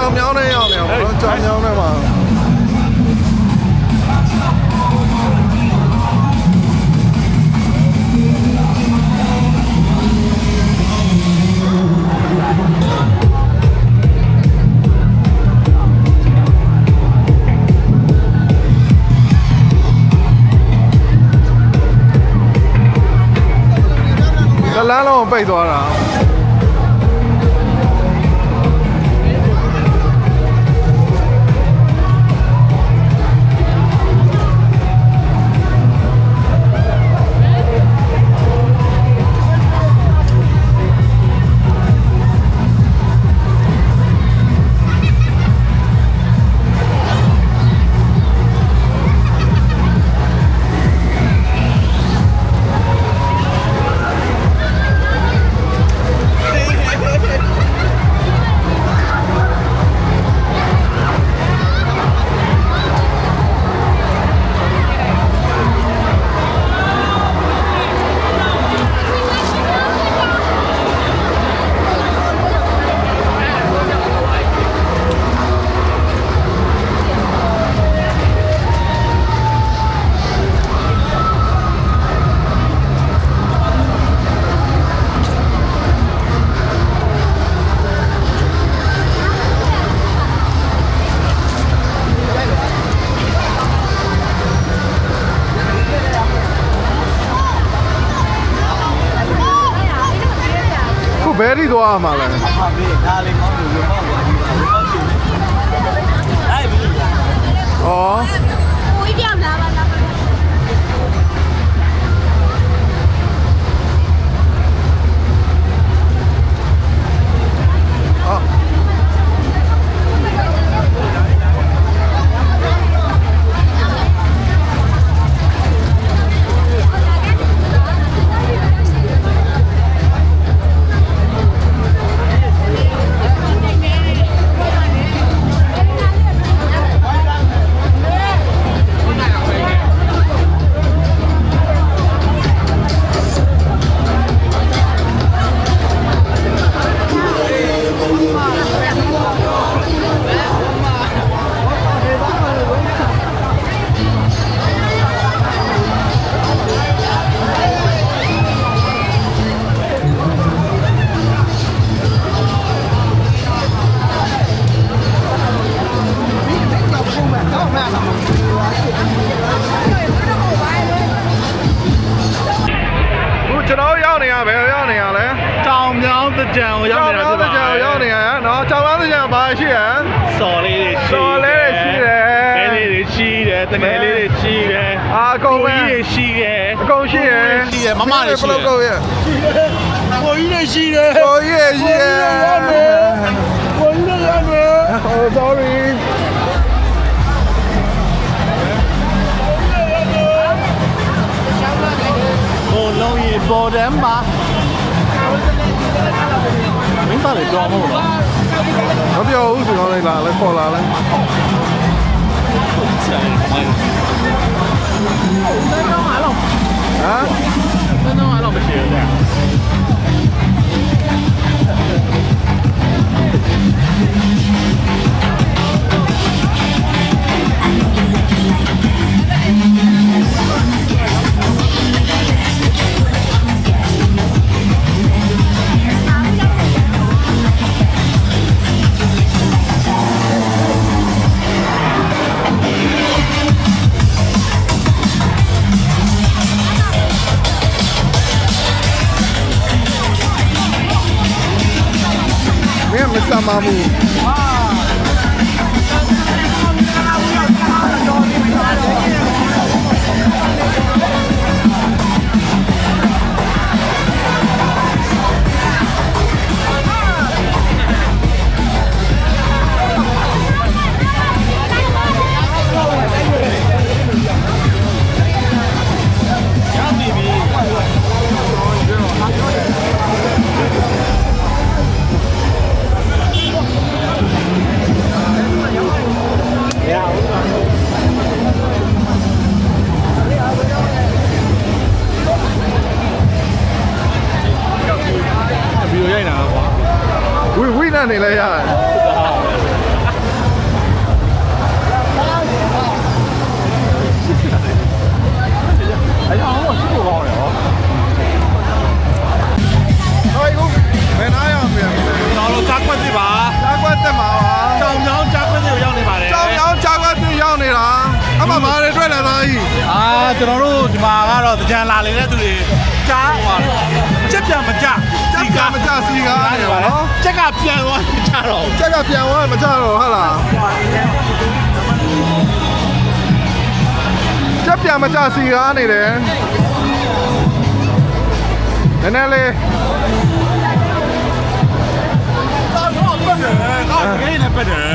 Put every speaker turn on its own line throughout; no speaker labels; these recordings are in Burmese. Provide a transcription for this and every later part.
ကြောင်မြောင်းနဲ့ရောက်နေအောင်နော်ကြောင်မြောင်းနဲ့မှာလမ်းလုံးပိတ်သွားတာဘယ်ရီသွားမှာလဲဟာဘေးဒါလေးကောင်းလို့ရောပါဘူး။အဲ့ဘီ။ဩ။ကိုကြီးပြောင်းလာပါလား။အော်ကျွန်တော်ရောက်နေရပဲရောက်နေရလဲကြောင်မြောင်းတကြံကိုရောက်နေတာဖြစ်ပါတယ်ကြောင်မြောင်းတကြံရောက်နေရနော်ကြောင်မြောင်းတကြံဘာရှိရစော်လေးတွေစော်လေးတွေရှိတယ်ဘဲလေးတွေရှိတယ်တငယ်လေးတွေရှိတယ်အာအကုန်ပဲကြီးတွေရှိတယ်အကုန်ရှိတယ်ရှိတယ်မမတွေရှိတယ်ဘယ်လိုလုပ်ရကိုကြီးတွေရှိတယ်ကိုကြီးတွေရှိတယ်ကိုကြီးတွေရတယ် oh sorryလုံးရီပေါ်တယ်မှာမင်းသားလေးကြောင်းမဟုတ်လားမပြောဘူးကျွန်တော်လည်းလာလဲခေါ်လာလဲဆိုင်မိုင်းတော့အားလုံးဟမ်တော့အားလုံးမရှိဘူးMr. Mamu. We နေလဲရတယ် အရာတော့ရှိဖို့ကောင်းတယ်ဟောဟိုကူမင်းအားရအောင်ပြန်ကျွန်တော်တို့ကြားကွက်စစ်ပါကြားကွက်တက်မှာပါကြောင်မြောင်းကြားကွက်စစ်ရောက်နေပါတယ်ကြောင်မြောင်းကြားကွက်စစ်ရောက်နေတာအမှဘာတွေတွေ့လဲသားကြီးကျွန်တော်တို့ဒီမှာကတော့ကြံလာနေတဲ့သူတွေကြားဟောချက်ပြန်မကြစီကားမကြစီကားနေပါနော်ချက်ကပြန်သွားမကြတော့ချက်ကပြန်သွားမကြတော့ဟုတ်လားချက်ပြန်မကြစီကားနေတယ်နည်းနည်းလေးဂိမ်းနဲ့ပတ်တယ်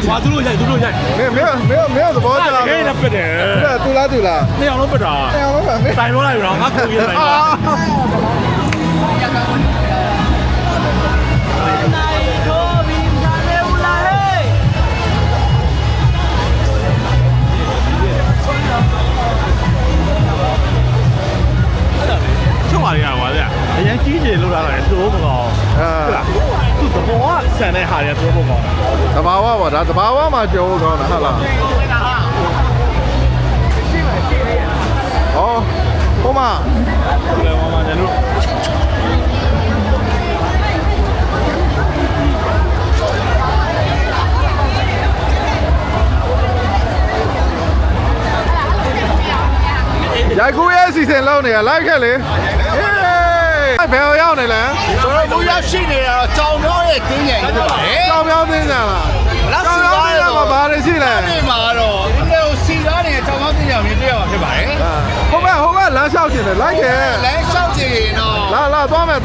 ။ဘာသူတို့ရိုက်မင်းသဘောကျလား။ဂိမ်းနဲ့ပတ်တယ်။သူလား။နှစ်ယောက်လုံးပတ်တာ။နှစ်ယောက်လုံးပတ်။တိုင်လို့လိုက်ရောငါကိုကြီးတိုင်လို့ချုပ်ပါရပါဗျ။အရင်ကြီးကြီးလောက်လာတယ်သိုးမကောင်း။ဟုတ်လား။သူသဘောကဆန်တဲ့ဟာတွေသိုးမကောင်း။သဘာဝပါဒါသဘာဝမှာကြောကောင်းတာဟုတ်လား။ဟောဟိုမှာလေမမညလူရိုက်ကူရဲ့အစီအစဉ်လုံးနေတာလိုက်ခဲ့လေဘယ်ရောက်နေလဲ
ကျွန်တော်ဘူးရရှိနေတာတော့ကြောင်မြောင်းရဲ့တင်းရဲ့ဖြစ်ပါတယ်
ကြောင်မြောင်းတင်းကြလားကြောင်မြောင်းတင်းကဘာတွေရှိလဲ
ဒီမှာတော့ဒီလိုစီကားနေတဲ့ကြောင်မြောင်းတင်းရဲ့မြင်တွေ့ရမှာဖြစ်ပါတယ်
ဟိုဘက်လမ်းလျှောက်နေတယ်လိုက်ခဲ့
လမ်းလျှောက်ကြည့်ရင်တော့
လာသွားမယ်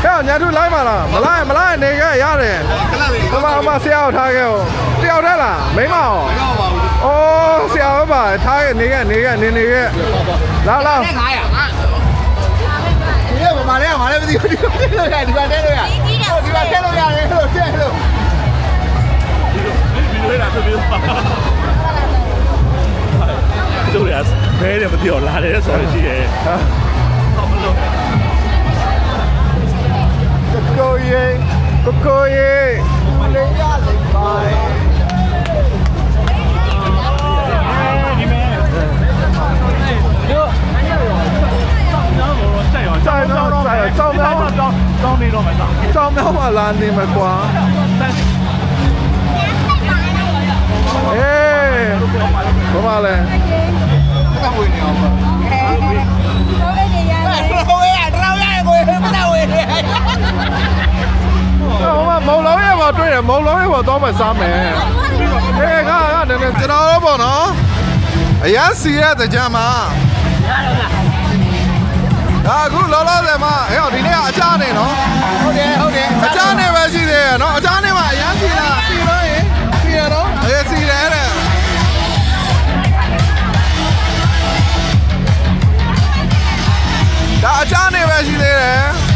ခဲညာထုလိုက်ပါလားမလိုက်နေခဲ့ရတယ်ခဏလေးဆရာကိုထားခဲ့ဦးတယောက်တည်းလားမိမအောင်
မရောက်ပါဘူး
အိုးဆရာပါထားခဲ့နေခဲ့လာ
900ဒီကဘာလဲမသိဘူးဒီမှာထည့်လို့ရတယ်ဟုတ်ဒီမှာထည့်လို့ရတယ်လို့ထည့်လို့
ဒီလိုလာဆိုပြီးတို့ရဘဲတယ်မပြောလာတယ်ဆိုတော့ရှိတယ်ကိုရေ
လေးရလိမ့်ပါတယ်
ကြောင်းနေတော့မှာကြောင်းမြောင်းမှာလာနေမှာကွာအေးဘာမှလဲ
တော့ဝင်နေအောင်ပါ
မုံလုံးရဲ့ပေါ်တွေ့တယ်မုံလုံးရဲ့ပေါ်တော့မှစားမယ်နည်းကျွန်တော်တို့ပေါ့နော်အရန်စီရဲ့တကြမ်းမှာအခုလောလောဆယ်မှာဒီနေ့ကအချားနေနော်
ဟုတ်တယ်
အချားနေပဲရှိသေးရနော်အချားနေမှာအရန်စီလားစီလို့ရင်စီရနော်စီတယ်တဲ့ဒါအချားနေပဲရှိသေးတယ်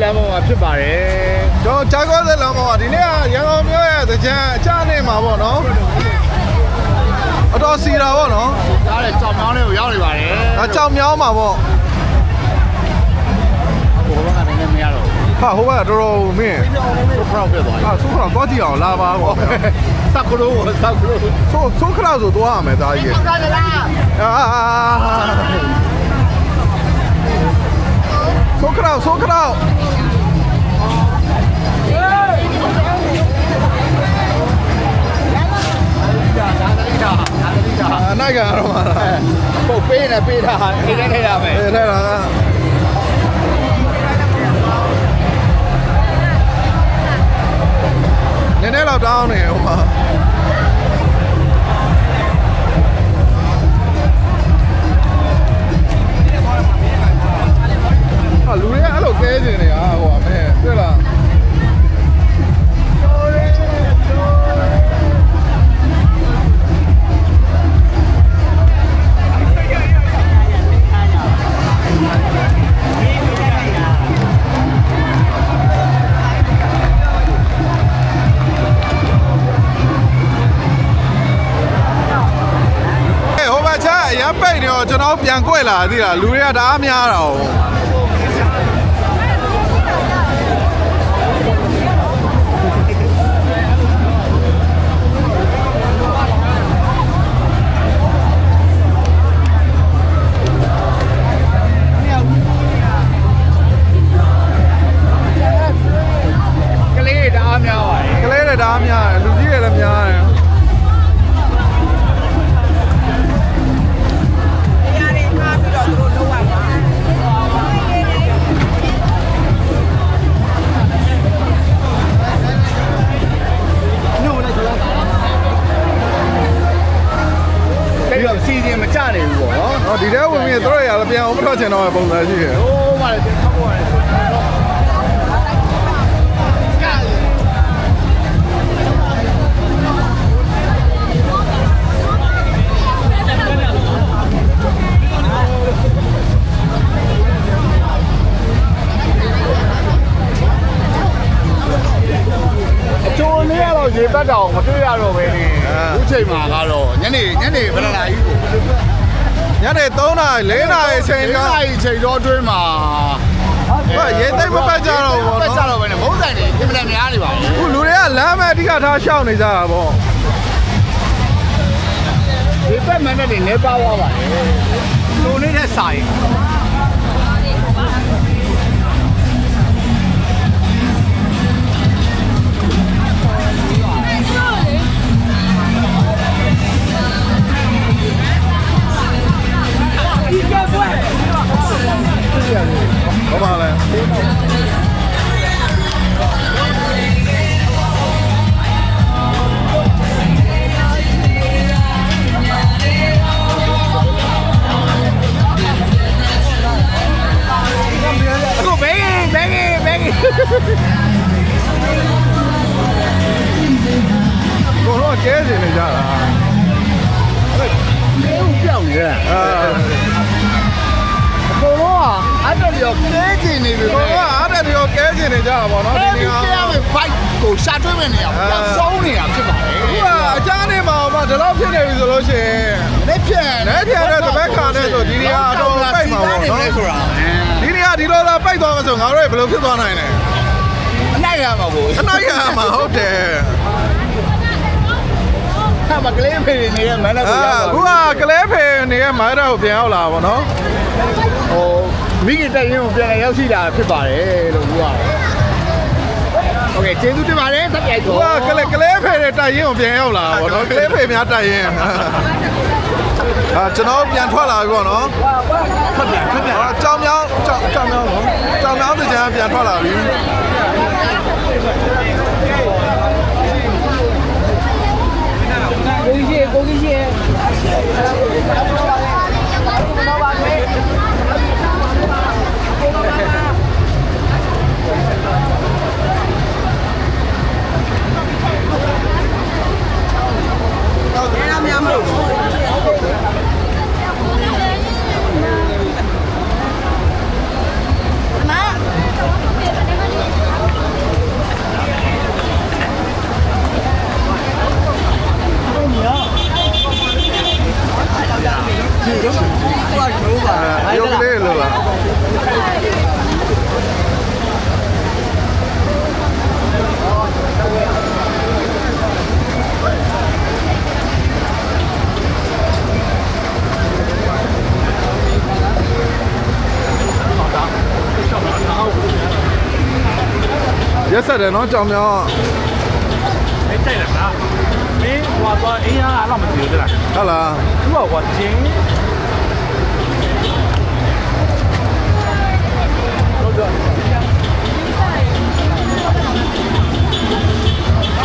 လမ်းပေါ်မှာဖြစ်ပါတယ်
ကျွန်တော်ကြားကောတဲ့လမ်းပေါ်မှာဒီနေ့ကရန်ကုန်မြို့ရဲ့တကြံအချနေမှာပေါ့နော်အတော်စီတာပေါ့နော်
ဒါလည်းကြောင်မြောင်းလေးကိုရောက်နေပါတယ်
ဒါကြောင်မြောင်းမှာပေါ့
ဟိုဘက်ကလည်းမရတော့
ဟာဟိုဘက်ကတော်တော်မင်း
ဆိုခရောက်ပြသွားပြီ
ဟာဆိုခရောက်တော့ကြည့်အောင်လာပါပေါ့
စက်ကလို့
ဆိုခရောက်ဆိုသွားရမယ်ဒါကြီး
ကားလား
ဆိုခရောက်နိုင်ကတော့မှာ
ပုတ်ပေးနေပေးတာနေနေထိုင်ရမယ်
ထဲတာနည်းနည်းတော့တောင်းနေဟိုမှာလူတွေကအဲ့လိုကဲနေနေတာဟိုအမေတွေ့လား ရောကျွန်တော်ပြန်ကွက်လာသိလားလူတွေကတအားများတာ哦
ကလေးတအားများပါတယ်
ကလေးတွေတအားများတယ်လူကြီးတွေလည်းများတယ်
စီစဉ်မကြနိုင်ဘူးပေါ့နော်
ဟောဒီထဲဝင်ပြီးတို့ရလည်းပြန်အောင်မထွက်ချင်တော့ပုံစံရှိတယ်
ဟိုးပါလေထောက်ပေါ်ရတယ်ကျိုးလေးကတော့ရေပတ်တောင်မတွေ့ရတော့ပဲနေအခုချိန်မှာကတော့ညနေဘယ်လိုလာကြီးကို
ညနေ3 နာရီ4 နာရီအချိန်က
4 နာရီချိန်တော့အတွင်းမှာ
ဟောရေသိမ့်မပတ်ကြတော့ဘူး
ပတ်ကြ
နော်
တော့ပဲနေမုန်းဆိုင်နေအင်မတန်များနေပါဘူး
အခုလူတွေကလမ်းမဲ့အဓိကထားရှောက်နေကြတာပေါ့
ဒီပတ်မှန်တဲ့နေပါသွားပါတယ်လူနေတဲ့ဆိုင်
ဟုတ်ပါလဲ
အခုဘယ်
ကိုတော့ကဲနေနေကြတာ
ပြောင်းနေတာ
အာ
အကုန်လုံးအဲ့တော့ရောကဲကျင်နေပြီ
ကိုတော့အားတဲ့ရောကဲနေနေကြတာပေါ့နော်
ဒီ
ဒီ
နေ့
နေ့
ကပဲ fight ကိုရှာတွေ့မဲ့နေရအောင်ဆုံးနေတာဖြစ်ပါတယ်
အခုကအချားနေမှာမှဒီလောက်ဖြစ်နေပြီဆိုလို့ရှိရင်
လက်ဖြတ်
လက်ဖြတ်တဲ့တပတ်ခါနဲ့ဆိုဒီနေရာအတော်ပိတ်မှာပေါ့နော်
ဆိုတာ
ဒီနေရာဒီလိုသာပိတ်သွားမှဆိုငါတို့ဘယ်လိုဖြစ်သွားနိုင်လဲ
အနိုင်ရမှာကို
အနိုင်ရမှာဟုတ်တယ်
ဟာမကလေးဖေးနေတဲ့မန်နဲ့ကိုရောက်
အခုကကလဲဖေနေရဲ့မိုင်းတော့ပြန်ရောက်လာပါတော့
ဟိုမိခင်တက်ရင်ကိုပြန်ရောက်ရှိတာဖြစ်ပါတယ်လို့ပြောရတယ်โอเคကျေးဇူးတင်ပါတယ်သက်ပြိုက်
သူ
တော့
ကကလဲဖေနဲ့တိုက်ရင်ကိုပြန်ရောက်လာပါတော့ကလဲဖေများတိုက်ရင်ကျွန်တော်ပြန်ထွက်လာပြီပေါ့နော်
ထွက်ပြန်
ကြောင်မြောင်းနော်ကြောင်မြောင်းတကြံပြန်ထွက်လာပြီ
ကိုကြီးရေ
ရုပ်လေးလို့လားရက်ဆက်တယ်နော်ကြောင်မြောင်း
没带人啊？没，我说哎呀，那么久的啦，
ဟုတ်လား
我今。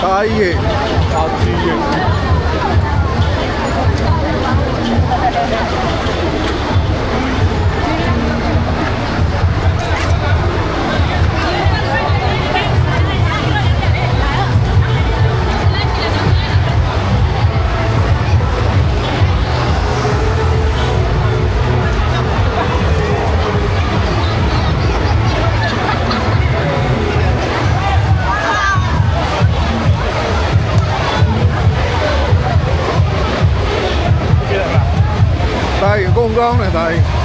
အားကြီး
好机遇。
ဟ သားကြီးအကုန်ကောင်းတယ်သားကြီး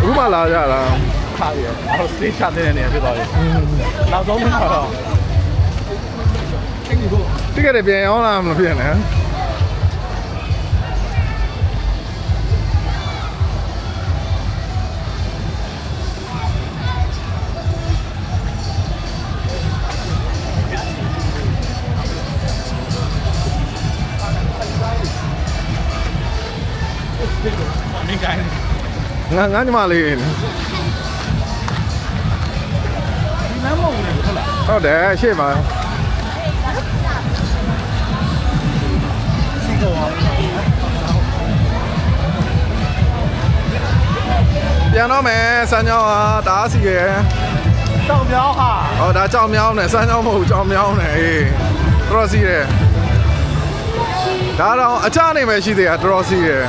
ဥပလာကြလား
ခါရအောင်စေးချတဲ့နေရာဖြစ်သွားပြီနောက်ဆုံးတော့
တိကျတယ်ပြန်အောင်လားမဖြစ်နဲ့
မင်းကိုင်း
ငါညီမလေး
ဒီလမ်းမဟုတ်ဘူးဟုတ်လား
ဟုတ်တယ်ရှေ့မှာ
စီကော
ပြန်တော့မယ်စမ်းကြောင်းဟာတအားစီရယ်
တောင်ပြောင်းဟာ
ဟောဒါကြောင်မြောင်းတယ်စမ်းကြောင်းမဟုတ်ကြောင်မြောင်းတယ်အေးတော်တော်စီရယ်ဒါတော့အချနေပဲရှိသေးတာတော်တော်စီရယ်